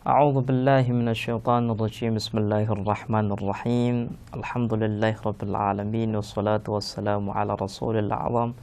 A'udzu billahi minasyaitonir rajim. Bismillahirrahmanirrahim. Alhamdulillahirabbil alamin wassalatu wassalamu ala rasulil a'zam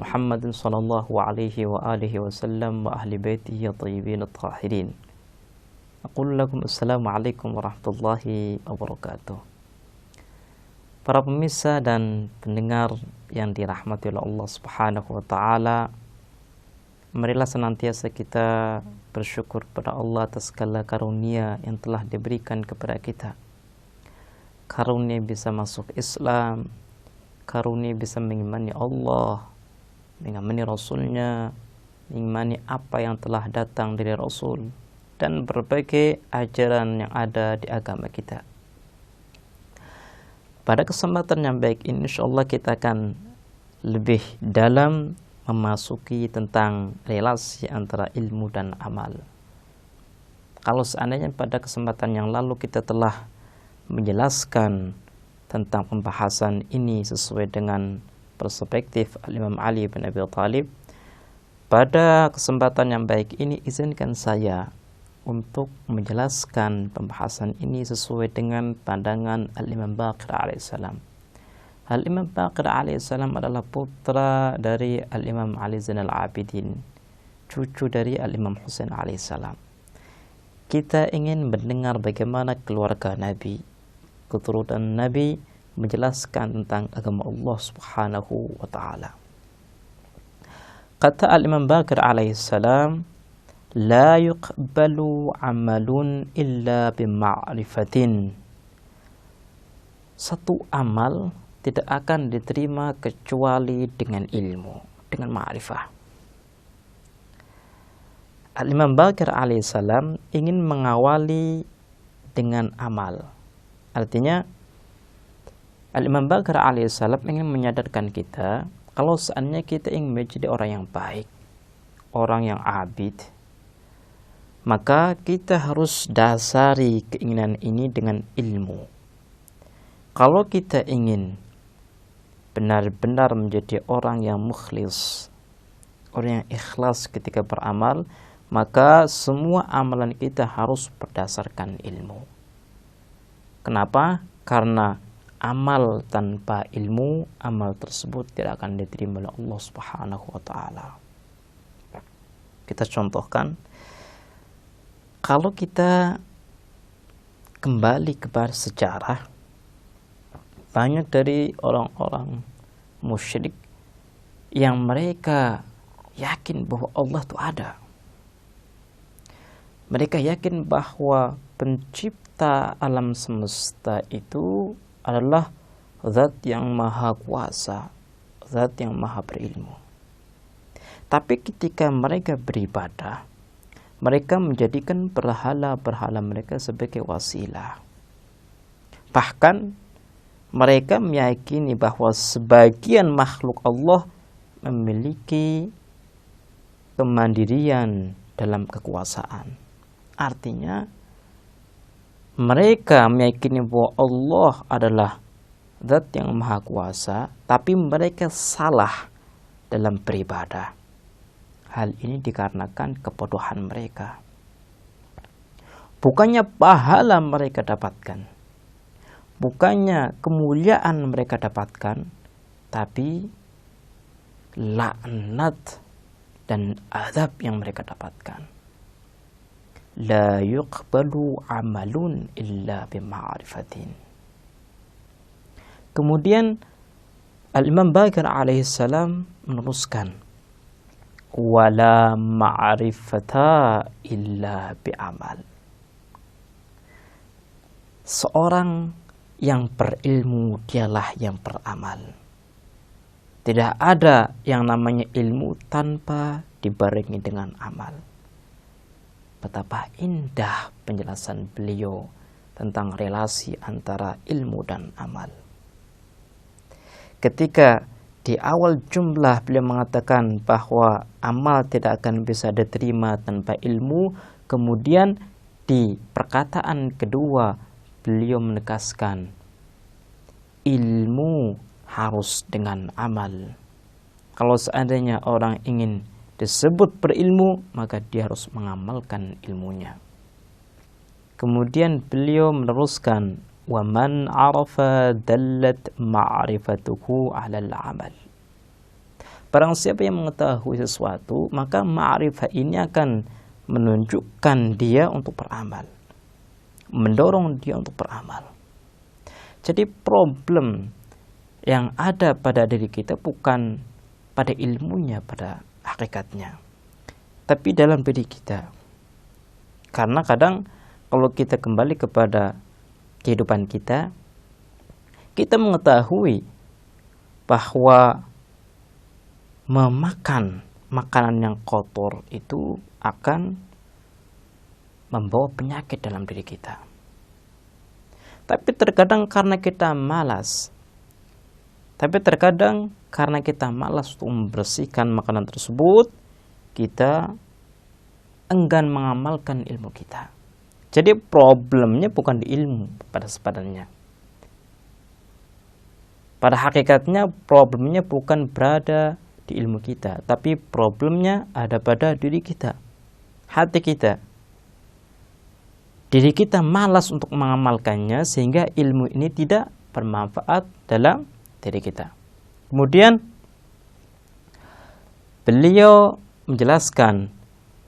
Muhammadin sallallahu alaihi wa alihi wasallam wa ahli baitihi at-tayyibin at-tahirin. Aqulu lakum assalamu alaikum warahmatullahi wabarakatuh. Para pemirsa dan pendengar yang dirahmati oleh Allah Subhanahu wa taala, marilah senantiasa kita bersyukur pada Allah atas segala karunia yang telah diberikan kepada kita. Karunia bisa masuk Islam, karunia bisa mengimani Allah, mengimani Rasulnya, mengimani apa yang telah datang dari Rasul, dan berbagai ajaran yang ada di agama kita. Pada kesempatan yang baik ini, insyaallah kita akan lebih dalam memasuki tentang relasi antara ilmu dan amal. Kalau seandainya pada kesempatan yang lalu kita telah menjelaskan tentang pembahasan ini sesuai dengan perspektif Imam Ali bin Abi Thalib, pada kesempatan yang baik ini izinkan saya untuk menjelaskan pembahasan ini sesuai dengan pandangan Al-Imam Baqir alaihissalam. Al-Imam Baqir alaihissalam adalah putra dari Al-Imam Ali Zainal Abidin, cucu dari Al-Imam Husain alaihissalam. Kita ingin mendengar bagaimana keluarga Nabi, keturunan Nabi menjelaskan tentang agama Allah Subhanahu wa taala. Kata Al-Imam Baqir alaihissalam, la yuqbalu amalun illa bima'rifatin. Satu amal tidak akan diterima kecuali dengan ilmu, dengan ma'rifah. Al-Imam Baqir alaihissalam ingin mengawali dengan amal. Artinya Al-Imam Baqir alaihissalam ingin menyadarkan kita, kalau seandainya kita ingin menjadi orang yang baik, orang yang abid, maka kita harus dasari keinginan ini dengan ilmu. Kalau kita ingin benar-benar menjadi orang yang mukhlis, orang yang ikhlas ketika beramal, maka semua amalan kita harus berdasarkan ilmu. Kenapa? Karena amal tanpa ilmu, amal tersebut tidak akan diterima oleh Allah Subhanahu wa taala. Kita contohkan, kalau kita kembali kepada sejarah, banyak dari orang-orang musyrik yang mereka yakin bahwa Allah itu ada. Mereka yakin bahwa pencipta alam semesta itu adalah zat yang maha kuasa, zat yang maha berilmu. Tapi ketika mereka beribadah, mereka menjadikan berhala-berhala mereka sebagai wasilah. Bahkan mereka meyakini bahwa sebagian makhluk Allah memiliki kemandirian dalam kekuasaan. Artinya mereka meyakini bahwa Allah adalah zat yang maha kuasa, tapi mereka salah dalam beribadah. Hal ini dikarenakan kebodohan mereka. Bukannya pahala mereka dapatkan, bukannya kemuliaan mereka dapatkan, tapi laknat dan azab yang mereka dapatkan. La yuqbalu amalun illa bima'rifatin. Kemudian Al-Imam Baqir alaihissalam meneruskan, wala ma'rifata illa bi'amal. Seorang yang berilmu dialah yang beramal. Tidak ada yang namanya ilmu tanpa dibarengi dengan amal. Betapa indah penjelasan beliau tentang relasi antara ilmu dan amal. Ketika di awal jumlah beliau mengatakan bahwa amal tidak akan bisa diterima tanpa ilmu, kemudian di perkataan kedua beliau menegaskan ilmu harus dengan amal. Kalau seandainya orang ingin disebut berilmu, maka dia harus mengamalkan ilmunya. Kemudian beliau meneruskan, wa man arafa dallat ma'rifatuhu 'alal 'amal. Barang siapa yang mengetahui sesuatu, maka ma'rifah ini akan menunjukkan dia untuk beramal, mendorong dia untuk beramal. Jadi problem yang ada pada diri kita bukan pada ilmunya, pada hakikatnya, tapi dalam diri kita. Karena kadang kalau kita kembali kepada kehidupan kita, kita mengetahui bahwa memakan makanan yang kotor itu akan membawa penyakit dalam diri kita. Tapi terkadang karena kita malas untuk membersihkan makanan tersebut, kita enggan mengamalkan ilmu kita. Jadi problemnya bukan di ilmu pada sepadannya. Pada hakikatnya problemnya bukan berada di ilmu kita, tapi problemnya ada pada diri kita, hati kita. Diri kita malas untuk mengamalkannya sehingga ilmu ini tidak bermanfaat dalam diri kita. Kemudian beliau menjelaskan,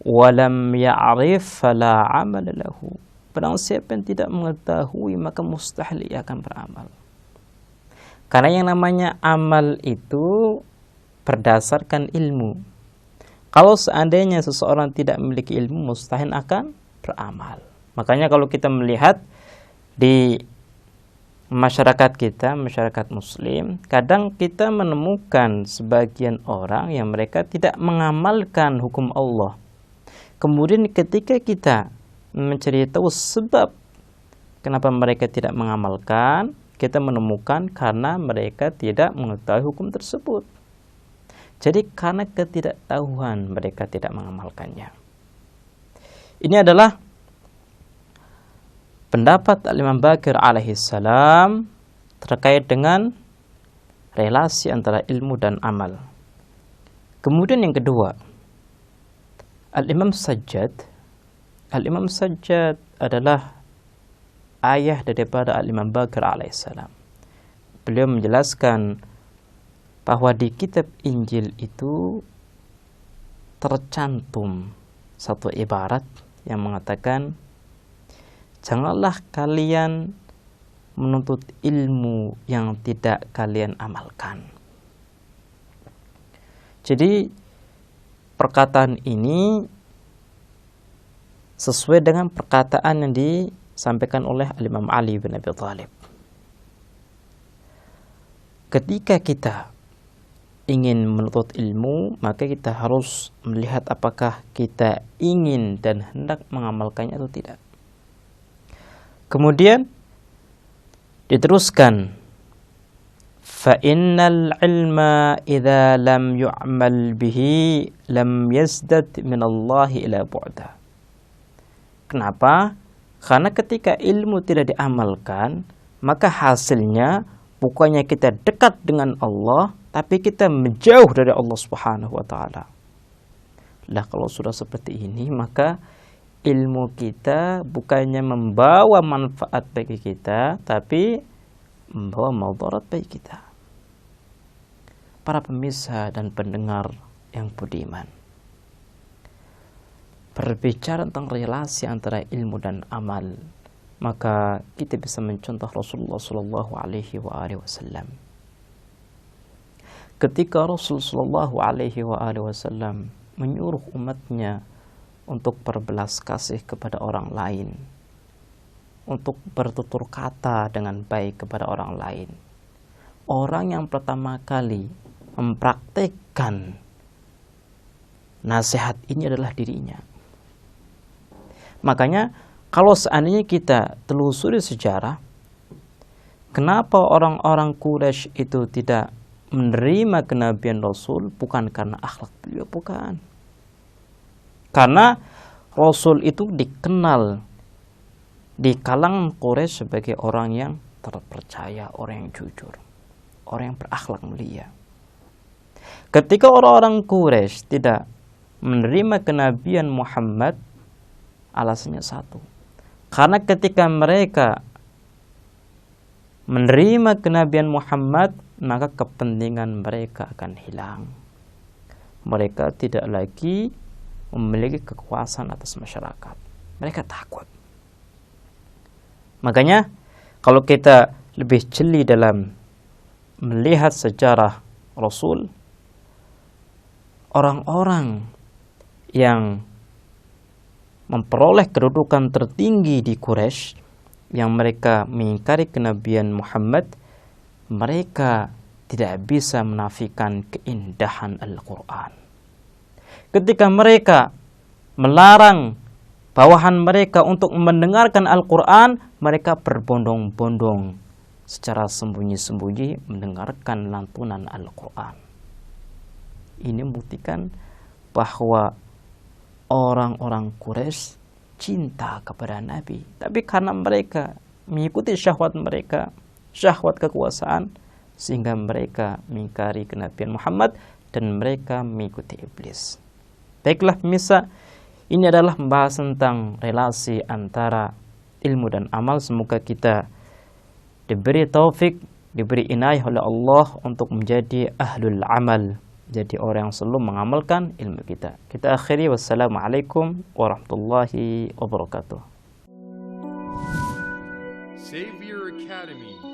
walam ya'rif fala amal lahu. Barang siapa yang tidak mengetahui maka mustahil ia akan beramal. Karena yang namanya amal itu berdasarkan ilmu. Kalau seandainya seseorang tidak memiliki ilmu, mustahil akan beramal. Makanya kalau kita melihat di masyarakat kita, masyarakat muslim, kadang kita menemukan sebagian orang yang mereka tidak mengamalkan hukum Allah. Kemudian ketika kita mencari tahu sebab kenapa mereka tidak mengamalkan, kita menemukan karena mereka tidak mengetahui hukum tersebut. Jadi karena ketidaktahuan mereka tidak mengamalkannya. Ini adalah pendapat Al-Imam Baqir alaihi salam terkait dengan relasi antara ilmu dan amal. Kemudian yang kedua, Al-Imam Sajjad adalah ayah daripada Al-Imam Baqir alaihissalam. Beliau menjelaskan bahwa di kitab Injil itu tercantum satu ibarat yang mengatakan, janganlah kalian menuntut ilmu yang tidak kalian amalkan. Jadi perkataan ini sesuai dengan perkataan yang disampaikan oleh Imam Ali bin Abi Thalib. Ketika kita ingin menuntut ilmu, maka kita harus melihat apakah kita ingin dan hendak mengamalkannya atau tidak. Kemudian diteruskan, فَإِنَّ الْعِلْمَ إِذَا لَمْ يُعْمَلْ بِهِ لَمْ يَزْدَدْ مِنَ اللَّهِ إِلَى بُعْدَهِ. Kenapa? Karena ketika ilmu tidak diamalkan, maka hasilnya bukannya kita dekat dengan Allah, tapi kita menjauh dari Allah Subhanahu wa taala. Lah kalau sudah seperti ini, maka ilmu kita bukannya membawa manfaat bagi kita, tapi membawa madarat bagi kita. Para pemirsa dan pendengar yang budiman, berbicara tentang relasi antara ilmu dan amal, maka kita bisa mencontoh Rasulullah Shallallahu Alaihi Wasallam. Ketika Rasulullah Shallallahu Alaihi Wasallam menyuruh umatnya untuk berbelas kasih kepada orang lain, untuk bertutur kata dengan baik kepada orang lain, orang yang pertama kali mempraktikkan nasihat ini adalah dirinya. Makanya kalau seandainya kita telusuri sejarah, kenapa orang-orang Quraisy itu tidak menerima kenabian Rasul? Bukan karena akhlak beliau, bukan. Karena Rasul itu dikenal di kalangan Quraisy sebagai orang yang terpercaya, orang yang jujur, orang yang berakhlak mulia. Ketika orang-orang Quraisy tidak menerima kenabian Muhammad, alasannya satu, Karena ketika mereka menerima kenabian Muhammad, maka kepentingan mereka akan hilang. Mereka tidak lagi memiliki kekuasaan atas masyarakat. Mereka takut. Makanya kalau kita lebih jeli dalam melihat sejarah Rasul, orang-orang yang memperoleh kedudukan tertinggi di Quraisy, yang mereka mengingkari kenabian Muhammad, mereka tidak bisa menafikan keindahan Al-Quran. Ketika mereka melarang bawahan mereka untuk mendengarkan Al-Quran, mereka berbondong-bondong secara sembunyi-sembunyi mendengarkan lantunan Al-Quran. Ini membuktikan bahwa orang-orang Quraisy cinta kepada Nabi, tapi karena mereka mengikuti syahwat mereka, syahwat kekuasaan, sehingga mereka mengingkari kenabian Muhammad dan mereka mengikuti iblis. Baiklah pemirsa, ini adalah pembahasan tentang relasi antara ilmu dan amal. Semoga kita diberi taufik, diberi inayah oleh Allah untuk menjadi ahlul amal, jadi orang yang selalu mengamalkan ilmu kita. Kita akhiri, wassalamualaikum warahmatullahi wabarakatuh. Savior Academy.